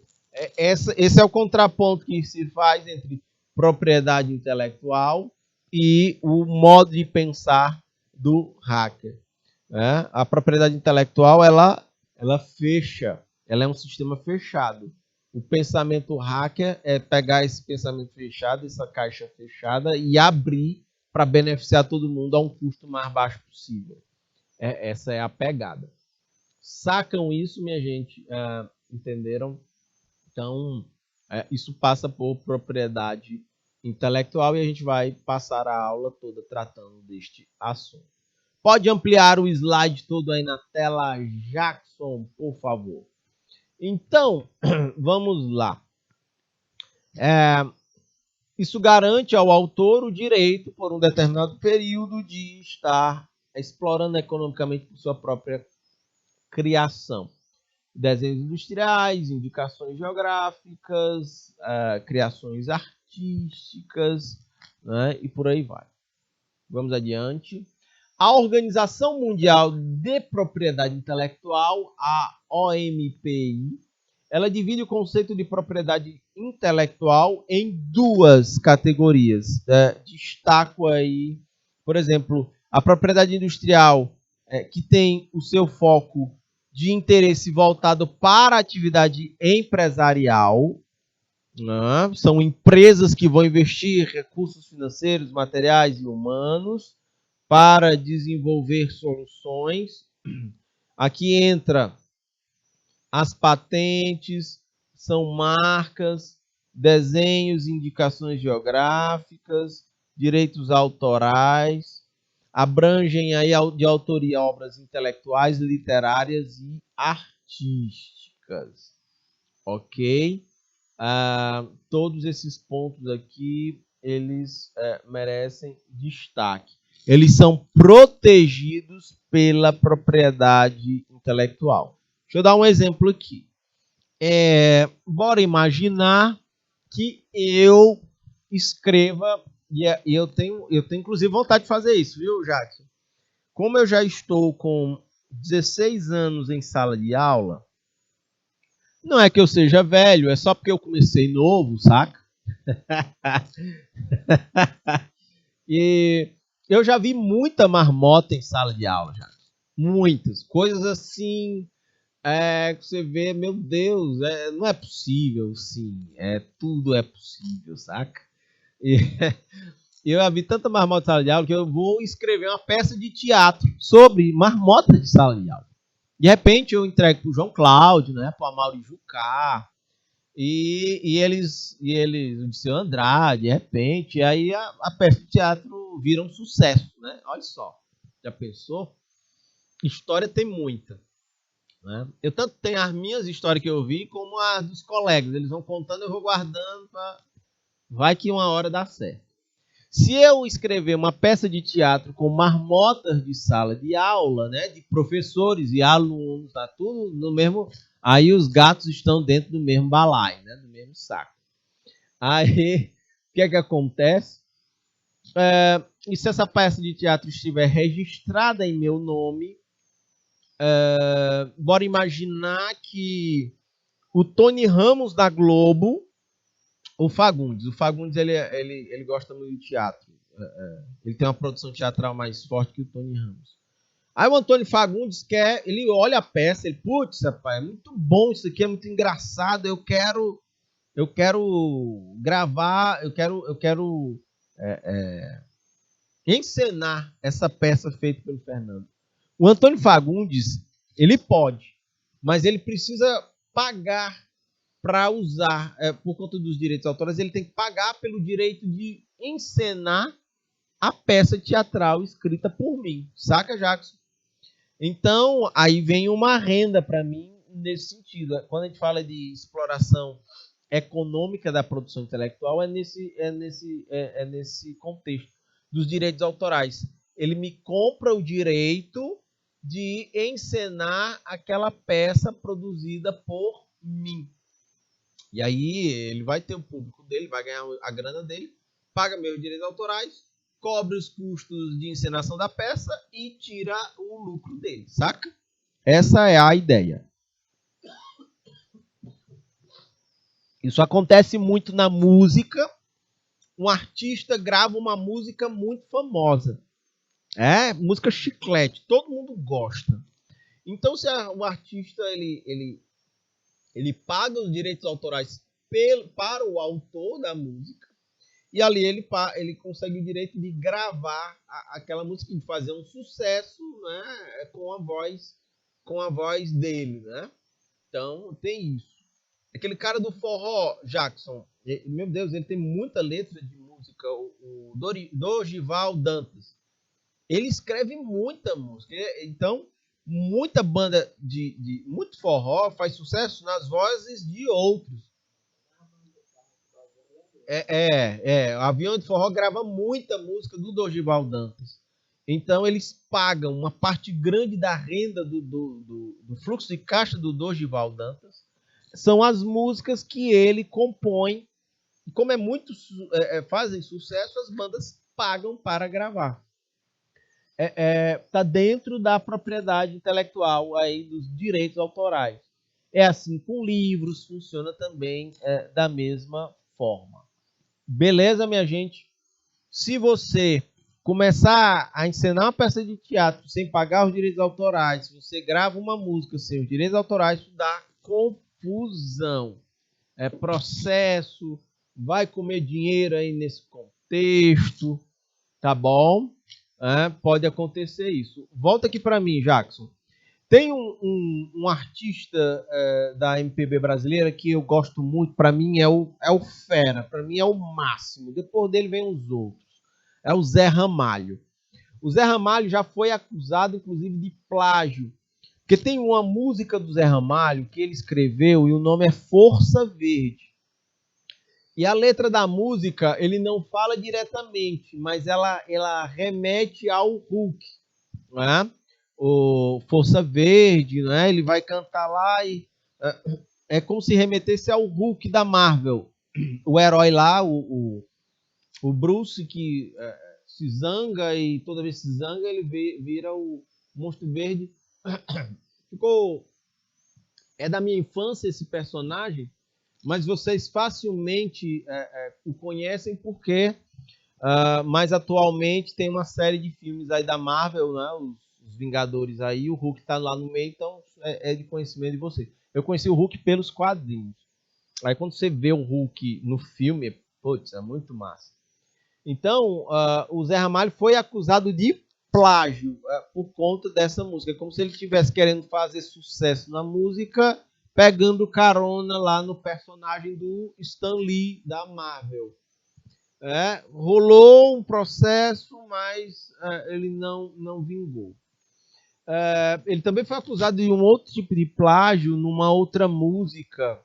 Esse é o contraponto que se faz entre propriedade intelectual e o modo de pensar do hacker. A propriedade intelectual, ela fecha, ela é um sistema fechado. O pensamento hacker é pegar esse pensamento fechado, essa caixa fechada, e abrir para beneficiar todo mundo a um custo mais baixo possível. Essa é a pegada. Sacam isso, minha gente? Entenderam? Então, isso passa por propriedade intelectual e a gente vai passar a aula toda tratando deste assunto. Pode ampliar o slide todo aí na tela, Jackson, por favor. Então, vamos lá. Isso garante ao autor o direito, por um determinado período, de estar explorando economicamente por sua própria criação. Desenhos industriais, indicações geográficas, criações artísticas, né, e por aí vai. Vamos adiante. A Organização Mundial de Propriedade Intelectual, a OMPI, ela divide o conceito de propriedade intelectual em duas categorias. Destaco aí, por exemplo, a propriedade industrial, que tem o seu foco de interesse voltado para a atividade empresarial. Né? São empresas que vão investir recursos financeiros, materiais e humanos para desenvolver soluções. Aqui entra as patentes, são marcas, desenhos, indicações geográficas, direitos autorais, abrangem aí de autoria obras intelectuais, literárias e artísticas. Ok? Todos esses pontos aqui, eles merecem destaque. Eles são protegidos pela propriedade intelectual. Deixa eu dar um exemplo aqui. Bora imaginar que eu escreva, e eu tenho inclusive vontade de fazer isso, viu, Jackson? Como eu já estou com 16 anos em sala de aula, não é que eu seja velho, é só porque eu comecei novo, saca? E eu já vi muita marmota em sala de aula, já. Muitas. Coisas assim, que você vê, meu Deus, não é possível, sim. Tudo é possível, saca? E eu já vi tanta marmota em sala de aula que eu vou escrever uma peça de teatro sobre marmota de sala de aula. De repente eu entrego para o João Cláudio, né, para o Amaury Jucá, e eles, o Disseu Andrade, de repente, aí a peça de teatro vira um sucesso, né? Olha só, já pensou? História tem muita. Né? Eu tanto tenho as minhas histórias que eu vi, como as dos colegas. Eles vão contando, eu vou guardando, vai que uma hora dá certo. Se eu escrever uma peça de teatro com marmotas de sala de aula, né, de professores e alunos, tá tudo no mesmo, aí os gatos estão dentro do mesmo balaio, né, do mesmo saco. Aí, o que é que acontece? E se essa peça de teatro estiver registrada em meu nome, bora imaginar que o Tony Ramos da Globo, o Fagundes ele gosta muito de teatro. Ele tem uma produção teatral mais forte que o Tony Ramos. Aí o Antônio Fagundes ele olha a peça, ele, putz, rapaz, é muito bom isso aqui, é muito engraçado, eu quero gravar, eu quero encenar essa peça feita pelo Fernando. O Antônio Fagundes, ele pode, mas ele precisa pagar para usar, por conta dos direitos autorais, ele tem que pagar pelo direito de encenar a peça teatral escrita por mim. Saca, Jackson? Então, aí vem uma renda para mim nesse sentido. Quando a gente fala de exploração econômica da produção intelectual, é nesse contexto dos direitos autorais. Ele me compra o direito de encenar aquela peça produzida por mim. E aí ele vai ter o público dele, vai ganhar a grana dele, paga meus direitos autorais, cobre os custos de encenação da peça e tira o lucro dele, saca? Essa é a ideia. Isso acontece muito na música. Um artista grava uma música muito famosa. Música chiclete, todo mundo gosta. Então, se o artista ele paga os direitos autorais para o autor da música, e ali ele consegue o direito de gravar aquela música, de fazer um sucesso, né, com a voz dele, né? Então tem isso. Aquele cara do forró, Jackson, meu Deus, ele tem muita letra de música, o Dorival Dantas. Ele escreve muita música. Então, muita banda de muito forró faz sucesso nas vozes de outros. O Avião de Forró grava muita música do Dorival Dantas. Então, eles pagam uma parte grande da renda do fluxo de caixa do Dorival Dantas. São as músicas que ele compõe. E como fazem sucesso, as bandas pagam para gravar. Está dentro da propriedade intelectual aí dos direitos autorais. É assim com livros, funciona também da mesma forma. Beleza, minha gente? Se você começar a encenar uma peça de teatro sem pagar os direitos autorais, se você grava uma música sem os direitos autorais, isso dá confusão. É processo, vai comer dinheiro aí nesse contexto, tá bom? Pode acontecer isso. Volta aqui para mim, Jackson. Tem um artista da MPB brasileira que eu gosto muito, para mim é o fera, para mim é o máximo. Depois dele vem os outros. É o Zé Ramalho. O Zé Ramalho já foi acusado, inclusive, de plágio. Porque tem uma música do Zé Ramalho que ele escreveu e o nome é Força Verde. E a letra da música, ele não fala diretamente, mas ela remete ao Hulk, né? O Força Verde, né? Ele vai cantar lá e é como se remetesse ao Hulk da Marvel. O herói lá, o Bruce, que se zanga e toda vez que se zanga, ele vira o Monstro Verde. É da minha infância esse personagem, mas vocês facilmente o conhecem porque mais atualmente tem uma série de filmes aí da Marvel, né? Os Vingadores aí, o Hulk tá lá no meio, então é de conhecimento de vocês. Eu conheci o Hulk pelos quadrinhos. Aí quando você vê o Hulk no filme, putz, é muito massa. Então, o Zé Ramalho foi acusado de plágio por conta dessa música. É como se ele estivesse querendo fazer sucesso na música, pegando carona lá no personagem do Stan Lee da Marvel. Rolou um processo, mas ele não vingou. Ele também foi acusado de um outro tipo de plágio numa outra música,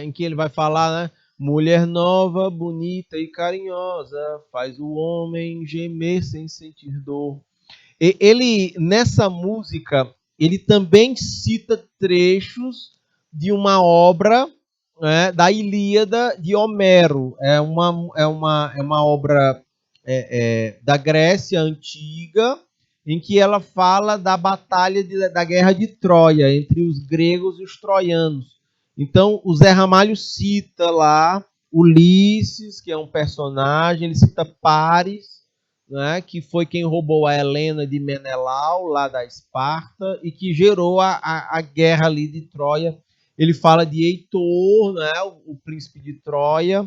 em que ele vai falar, né? Mulher nova, bonita e carinhosa, faz o homem gemer sem sentir dor. Ele, nessa música, ele também cita trechos de uma obra da Ilíada de Homero. É uma obra da Grécia Antiga, em que ela fala da batalha da Guerra de Troia, entre os gregos e os troianos. Então, o Zé Ramalho cita lá Ulisses, que é um personagem, ele cita Paris, né, que foi quem roubou a Helena de Menelau, lá da Esparta, e que gerou a guerra ali de Troia. Ele fala de Heitor, né, o príncipe de Troia.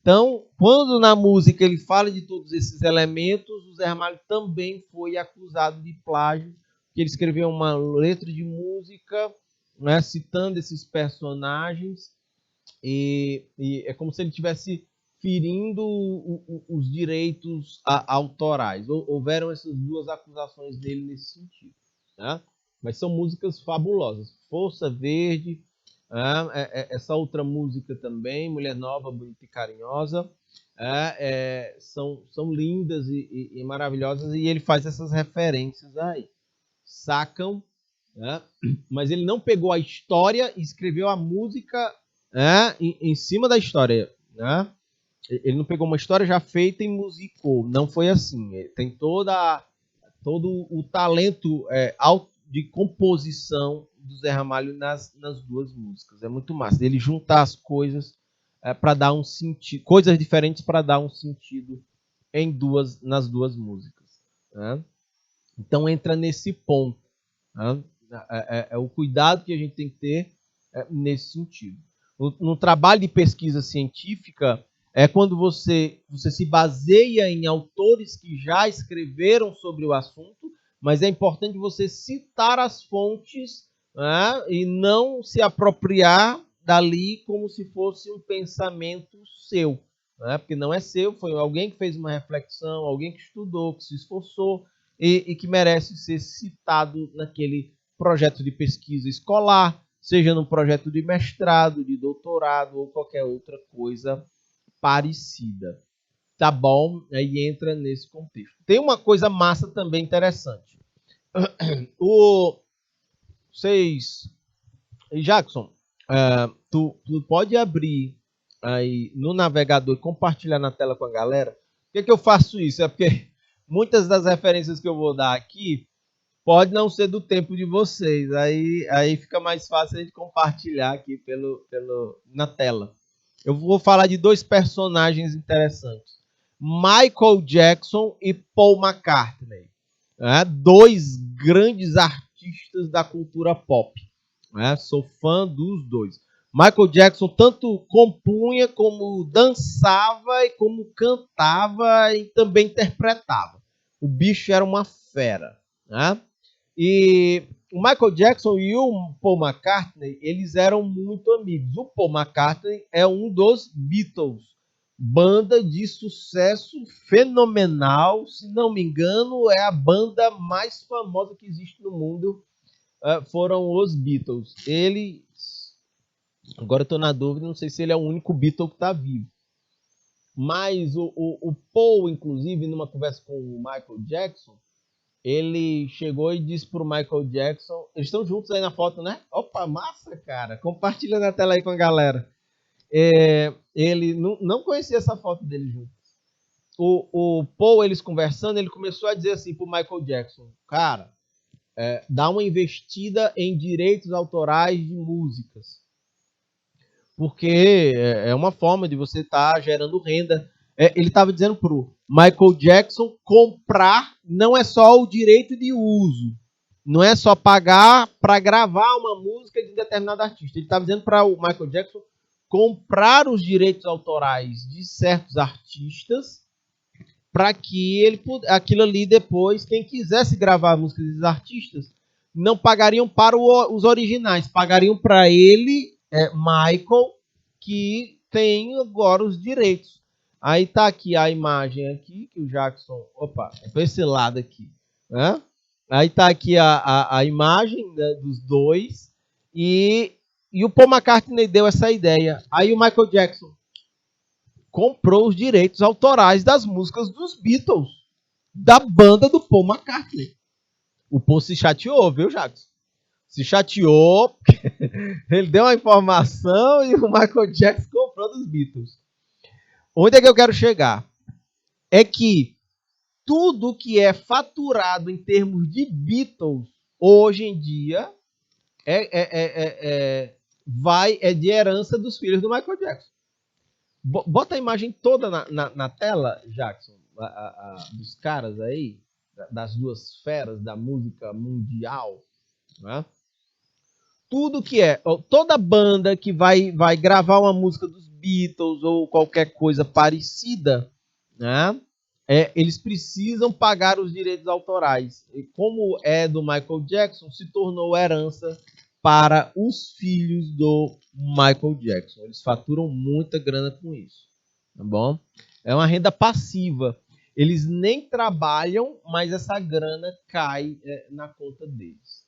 Então, quando na música ele fala de todos esses elementos, o Zé Ramalho também foi acusado de plágio, porque ele escreveu uma letra de música, né, citando esses personagens, e é como se ele estivesse ferindo os direitos autorais. Houveram essas duas acusações dele nesse sentido. Né? Mas são músicas fabulosas. Força Verde, essa outra música também, Mulher Nova, Bonita e Carinhosa, são lindas e maravilhosas, e ele faz essas referências aí. Sacam? Mas ele não pegou a história e escreveu a música em cima da história. Ele não pegou uma história já feita e musicou. Não foi assim. Ele tem todo o talento de composição do Zé Ramalho nas duas músicas. É muito massa. Ele juntar as coisas para dar um sentido, coisas diferentes para dar um sentido nas duas músicas. Então entra nesse ponto. É o cuidado que a gente tem que ter nesse sentido. No trabalho de pesquisa científica, É quando você se baseia em autores que já escreveram sobre o assunto, mas é importante você citar as fontes, né, e não se apropriar dali como se fosse um pensamento seu, né, porque não é seu, foi alguém que fez uma reflexão, alguém que estudou, que se esforçou e que merece ser citado naquele projeto de pesquisa escolar, seja num projeto de mestrado, de doutorado ou qualquer outra coisa parecida. Tá bom? Aí entra nesse contexto. Tem uma coisa massa também interessante. Vocês, Jackson, tu pode abrir aí no navegador e compartilhar na tela com a galera? Por que eu faço isso? É porque muitas das referências que eu vou dar aqui pode não ser do tempo de vocês. Aí fica mais fácil a gente compartilhar aqui na tela. Eu vou falar de dois personagens interessantes. Michael Jackson e Paul McCartney. Né? Dois grandes artistas da cultura pop. Né? Sou fã dos dois. Michael Jackson tanto compunha, como dançava, e como cantava e também interpretava. O bicho era uma fera. Né? E o Michael Jackson e o Paul McCartney, eles eram muito amigos. O Paul McCartney é um dos Beatles, banda de sucesso fenomenal. Se não me engano, é a banda mais famosa que existe no mundo. Foram os Beatles. Ele, agora eu estou na dúvida, não sei se ele é o único Beatle que está vivo. Mas o Paul, inclusive, numa conversa com o Michael Jackson, ele chegou e disse pro Michael Jackson... Eles estão juntos aí na foto, né? Opa, massa, cara. Compartilha na tela aí com a galera. Ele não conhecia essa foto dele juntos. O Paul, eles conversando, ele começou a dizer assim pro Michael Jackson: cara, dá uma investida em direitos autorais de músicas. Porque é uma forma de você estar gerando renda. Ele estava dizendo pro Michael Jackson comprar não é só o direito de uso, não é só pagar para gravar uma música de determinado artista. Ele estava dizendo para o Michael Jackson comprar os direitos autorais de certos artistas para que aquilo ali depois, quem quisesse gravar a música desses artistas, não pagariam para os originais, pagariam para ele, Michael, que tem agora os direitos. Aí tá aqui a imagem aqui, que o Jackson... Opa, é para esse lado aqui. Né? Aí tá aqui a imagem, né, dos dois. E o Paul McCartney deu essa ideia. Aí o Michael Jackson comprou os direitos autorais das músicas dos Beatles, da banda do Paul McCartney. O Paul se chateou, viu, Jackson? Se chateou, ele deu uma informação e o Michael Jackson comprou dos Beatles. Onde é que eu quero chegar? É que tudo que é faturado em termos de Beatles hoje em dia é de herança dos filhos do Michael Jackson. Bota a imagem toda na tela, Jackson, dos caras aí, das duas feras da música mundial. Né? Tudo que toda banda que vai gravar uma música dos Beatles ou qualquer coisa parecida, né? Eles precisam pagar os direitos autorais. E como é do Michael Jackson, se tornou herança para os filhos do Michael Jackson. Eles faturam muita grana com isso, tá bom? É uma renda passiva. Eles nem trabalham, mas essa grana cai na conta deles.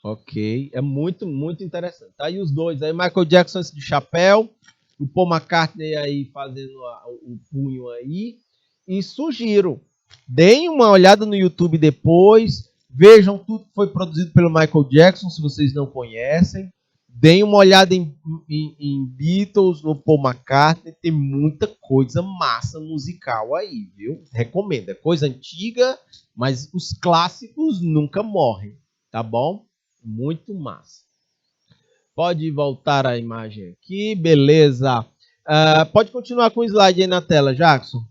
Ok, é muito, muito interessante. Tá aí os dois, aí Michael Jackson de chapéu, o Paul McCartney aí fazendo o punho aí. E sugiro, deem uma olhada no YouTube depois, vejam tudo que foi produzido pelo Michael Jackson, se vocês não conhecem. Deem uma olhada em Beatles, no Paul McCartney, tem muita coisa massa musical aí, viu? Recomendo, é coisa antiga, mas os clássicos nunca morrem, tá bom? Muito massa. Pode voltar a imagem aqui, beleza. Pode continuar com o slide aí na tela, Jackson.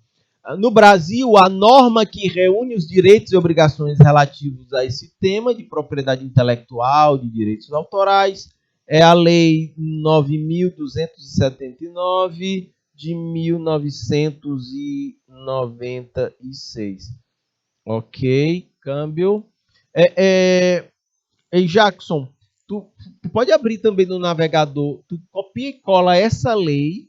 No Brasil, a norma que reúne os direitos e obrigações relativos a esse tema de propriedade intelectual, de direitos autorais, é a Lei 9.279, de 1996. Ok, câmbio. Ei, Jackson, tu pode abrir também no navegador, tu copia e cola essa lei,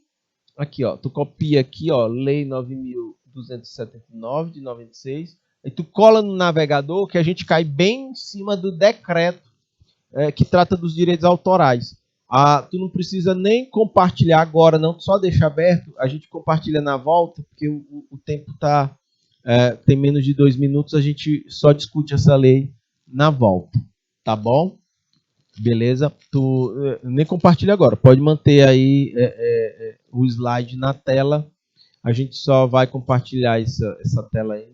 aqui ó, tu copia aqui ó, lei 9.279 de 96, e tu cola no navegador que a gente cai bem em cima do decreto que trata dos direitos autorais. Tu não precisa nem compartilhar agora, não, só deixa aberto, a gente compartilha na volta, porque o tempo tem menos de 2 minutos, a gente só discute essa lei na volta, tá bom? Beleza? Tu nem compartilha agora, pode manter aí o slide na tela, a gente só vai compartilhar essa tela aí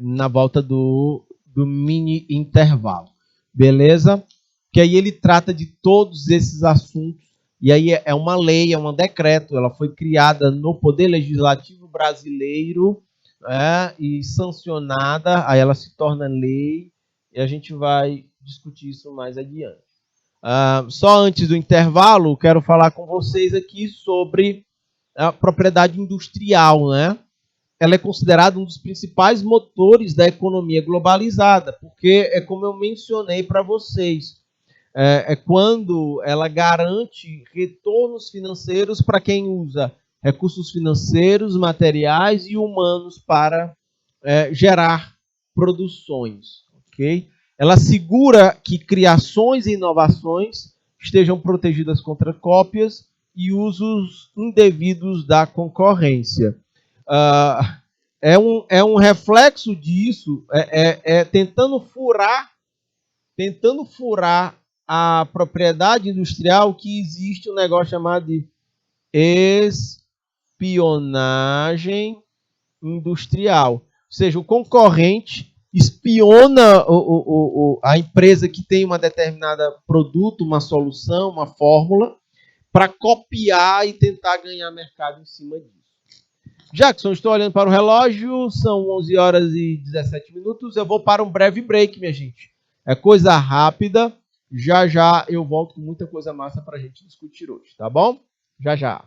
na volta do mini intervalo. Beleza? Que aí ele trata de todos esses assuntos. E aí é uma lei, é um decreto. Ela foi criada no Poder Legislativo brasileiro e sancionada. Aí ela se torna lei. E a gente vai discutir isso mais adiante. Só antes do intervalo, quero falar com vocês aqui sobre a propriedade industrial, né? Ela é considerada um dos principais motores da economia globalizada, porque é como eu mencionei para vocês, quando ela garante retornos financeiros para quem usa recursos financeiros, materiais e humanos para gerar produções, ok? Ela assegura que criações e inovações estejam protegidas contra cópias e usos indevidos da concorrência. É um reflexo disso, tentando furar a propriedade industrial, que existe um negócio chamado de espionagem industrial. Ou seja, o concorrente espiona a empresa que tem uma determinada produto, uma solução, uma fórmula, para copiar e tentar ganhar mercado em cima disso. Jackson, estou olhando para o relógio, são 11 horas e 17 minutos. Eu vou para um breve break, minha gente. É coisa rápida. Já já eu volto com muita coisa massa para a gente discutir hoje, tá bom? Já já.